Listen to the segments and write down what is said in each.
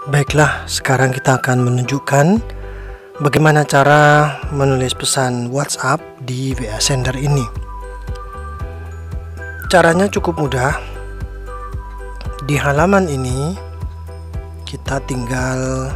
Baiklah, sekarang kita akan menunjukkan bagaimana cara menulis pesan WhatsApp di WA Sender ini. Caranya cukup mudah. Di halaman ini kita tinggal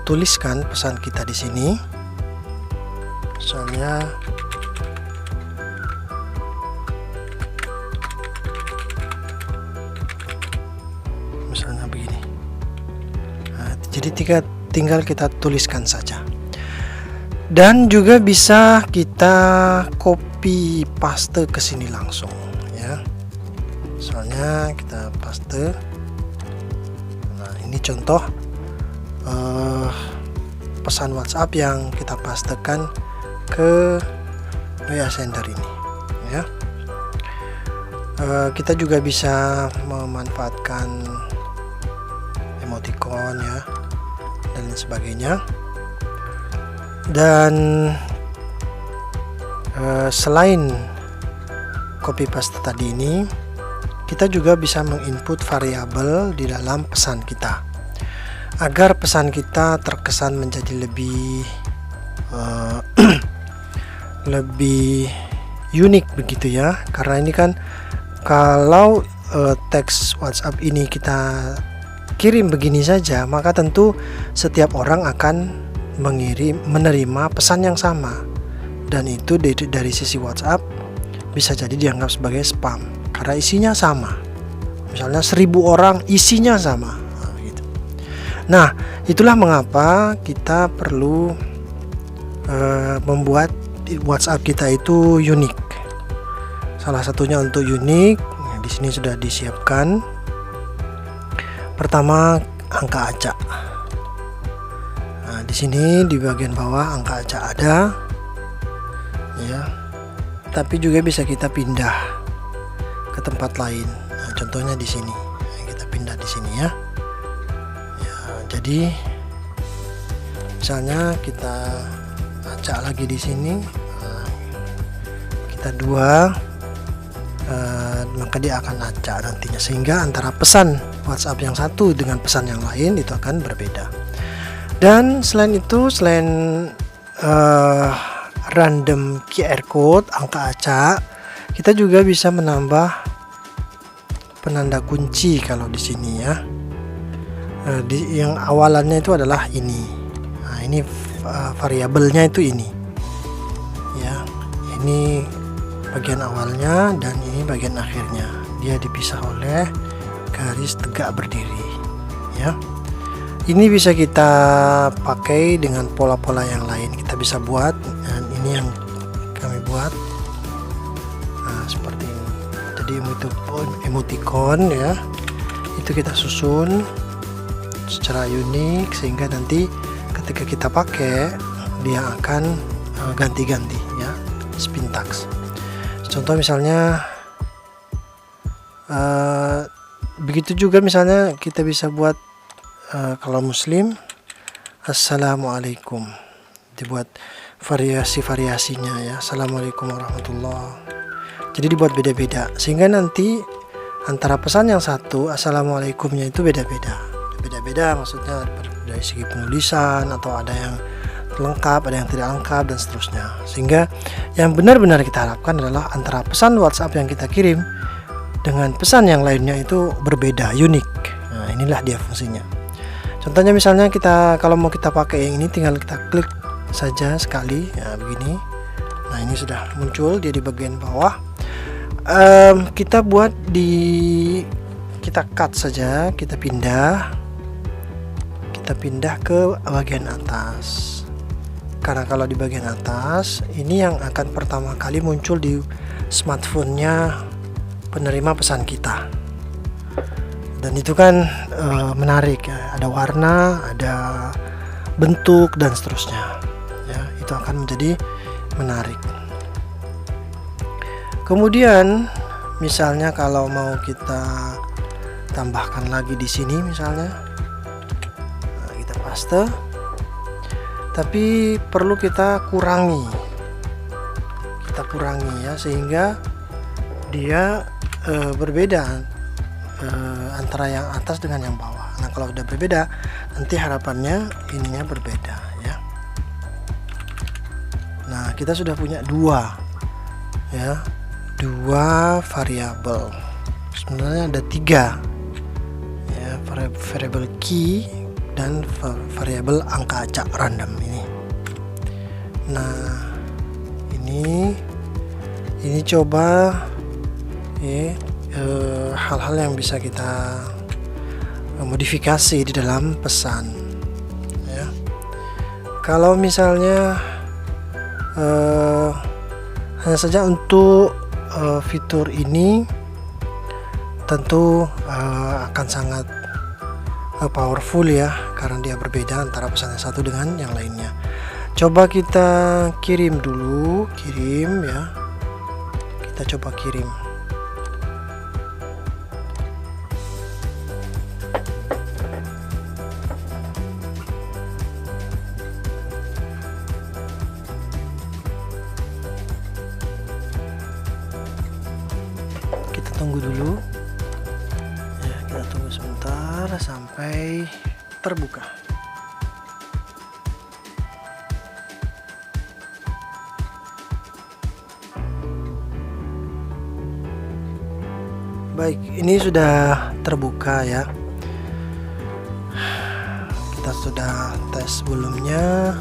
tuliskan pesan kita di sini. Misalnya begini. Jadi tinggal kita tuliskan saja. Dan juga bisa kita copy paste ke sini langsung ya. Soalnya kita paste. Nah, ini contoh pesan WhatsApp yang kita pastekan ke WA Sender ini ya. Kita juga bisa memanfaatkan emoticon ya dan lain sebagainya. Dan selain copy paste tadi ini, kita juga bisa menginput variabel di dalam pesan kita agar pesan kita terkesan menjadi lebih lebih unik begitu ya. Karena ini kan kalau teks WhatsApp ini kita kirim begini saja, maka tentu setiap orang akan menerima pesan yang sama, dan itu dari sisi WhatsApp bisa jadi dianggap sebagai spam karena isinya sama. Misalnya 1000 orang isinya sama. Nah, itulah mengapa kita perlu membuat WhatsApp kita itu unik. Salah satunya untuk unik, di sini sudah disiapkan. Pertama, angka acak. Nah, di sini di bagian bawah angka acak ada, ya. Tapi juga bisa kita pindah ke tempat lain. Nah, contohnya di sini. Nah, kita pindah di sini ya. Jadi misalnya kita acak lagi di sini, kita 2, maka dia akan acak nantinya, sehingga antara pesan WhatsApp yang satu dengan pesan yang lain itu akan berbeda. Dan selain itu, selain random QR code, angka acak, kita juga bisa menambah penanda kunci kalau di sini ya. Yang awalannya itu adalah ini. Nah, ini variabelnya itu ini ya. Ini bagian awalnya dan ini bagian akhirnya. Dia dipisah oleh garis tegak berdiri ya. Ini bisa kita pakai dengan pola-pola yang lain. Kita bisa buat, dan ini yang kami buat. Nah, seperti ini. Jadi emoticon ya, itu kita susun secara unik sehingga nanti ketika kita pakai dia akan ganti-ganti ya, spintax. Contoh misalnya begitu juga misalnya kita bisa buat kalau muslim assalamualaikum, dibuat variasi-variasinya ya, assalamualaikum warahmatullah. Jadi dibuat beda-beda sehingga nanti antara pesan yang satu assalamualaikumnya itu beda-beda, maksudnya dari segi penulisan, atau ada yang lengkap, ada yang tidak lengkap, dan seterusnya. Sehingga yang benar-benar kita harapkan adalah antara pesan WhatsApp yang kita kirim dengan pesan yang lainnya itu berbeda, unik. Nah, inilah dia fungsinya. Contohnya misalnya kalau mau kita pakai yang ini, tinggal kita klik saja sekali ya, begini. Nah, ini sudah muncul dia di bagian bawah. Kita buat kita cut saja, kita pindah ke bagian atas. Karena kalau di bagian atas ini yang akan pertama kali muncul di smartphone-nya penerima pesan kita. Dan itu kan menarik ya, ada warna, ada bentuk, dan seterusnya ya, itu akan menjadi menarik. Kemudian misalnya kalau mau kita tambahkan lagi di sini misalnya, kita paste, tapi perlu kita kurangi ya, sehingga dia berbeda antara yang atas dengan yang bawah. Nah kalau udah berbeda, nanti harapannya ininya berbeda ya. Nah kita sudah punya dua ya, dua variabel. Sebenarnya ada tiga ya, variabel key dan variabel angka acak random ini. Nah ini coba hal-hal yang bisa kita modifikasi di dalam pesan ya. Kalau misalnya hanya saja untuk fitur ini tentu akan sangat powerful ya, karena dia berbeda antara pesan yang satu dengan yang lainnya. Coba kita kirim dulu, kirim ya, kita coba kirim. Kita tunggu dulu ya, kita tunggu sebentar sampai terbuka. Baik, ini sudah terbuka ya. Kita sudah tes sebelumnya.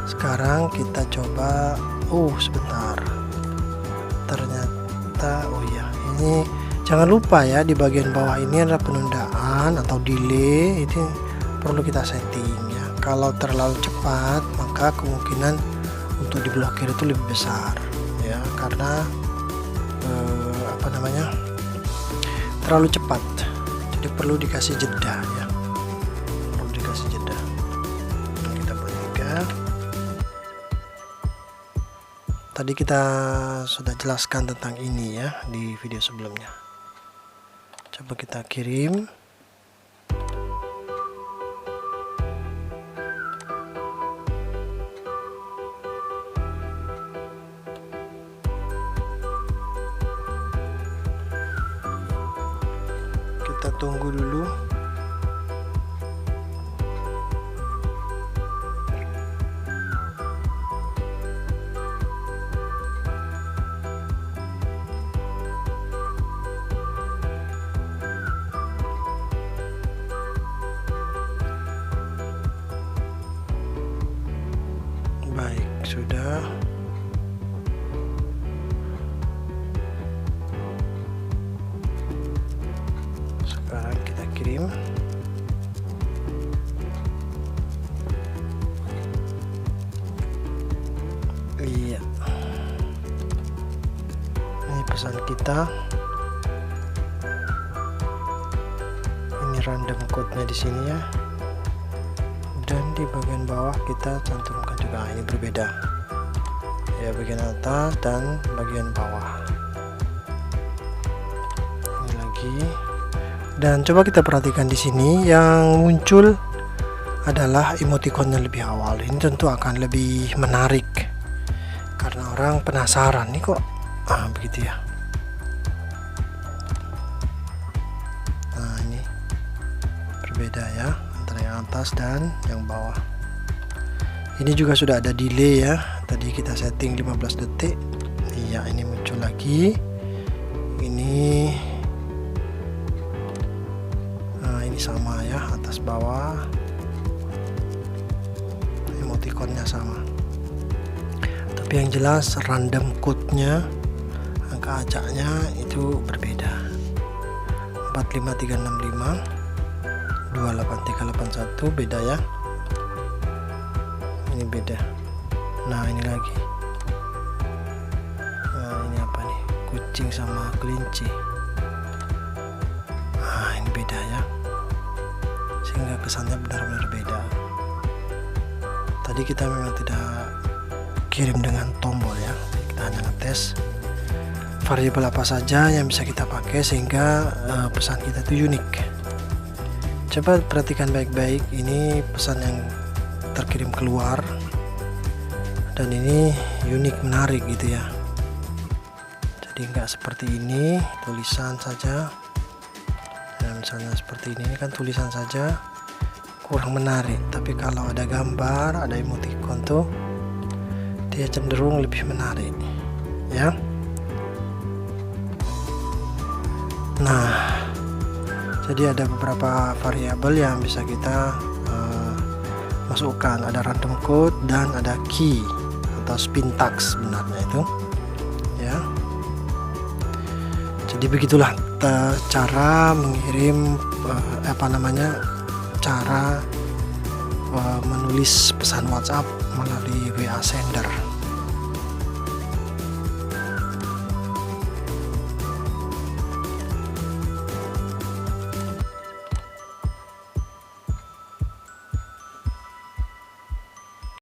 Sekarang kita coba. Sebentar. Ternyata iya, ini jangan lupa ya, di bagian bawah ini ada penundaan atau delay. Itu perlu kita setting ya. Kalau terlalu cepat, maka kemungkinan untuk diblokir itu lebih besar ya, karena terlalu cepat, jadi perlu dikasih jeda ya, perlu dikasih jeda. Kita buat 3. Tadi kita sudah jelaskan tentang ini ya di video sebelumnya. Coba kita kirim. Kita tunggu dulu. Baik, sudah. Sekarang kita kirim. Iya, ini pesan kita. Ini random code-nya di sini ya. Dan di bagian bawah kita cantumkan juga. Ini berbeda ya, bagian atas dan bagian bawah. Ini lagi. Dan coba kita perhatikan di sini yang muncul adalah emoticonnya lebih awal. Ini tentu akan lebih menarik karena orang penasaran nih kok begitu ya. Nah ini berbeda ya antara yang atas dan yang bawah. Ini juga sudah ada delay ya, tadi kita setting 15 detik. Iya, ini muncul lagi. Ini sama ya, atas bawah emoticonnya sama, tapi yang jelas random code-nya, angka acaknya itu berbeda. 45365 28381 beda ya, ini beda. Nah ini lagi, nah ini apa nih, kucing sama kelinci. Nah ini beda ya, sehingga kesannya benar-benar beda. Tadi kita memang tidak kirim dengan tombol ya, kita hanya ngetes variabel apa saja yang bisa kita pakai sehingga pesan kita itu unik. Coba perhatikan baik-baik, ini pesan yang terkirim keluar dan ini unik, menarik gitu ya. Jadi nggak seperti ini tulisan saja, misalnya seperti ini kan tulisan saja kurang menarik, tapi kalau ada gambar, ada emoticon tuh dia cenderung lebih menarik ya. Nah, jadi ada beberapa variabel yang bisa kita masukkan, ada random code dan ada key atau syntax sebenarnya itu ya. Jadi begitulah cara mengirim cara menulis pesan WhatsApp melalui WA Sender.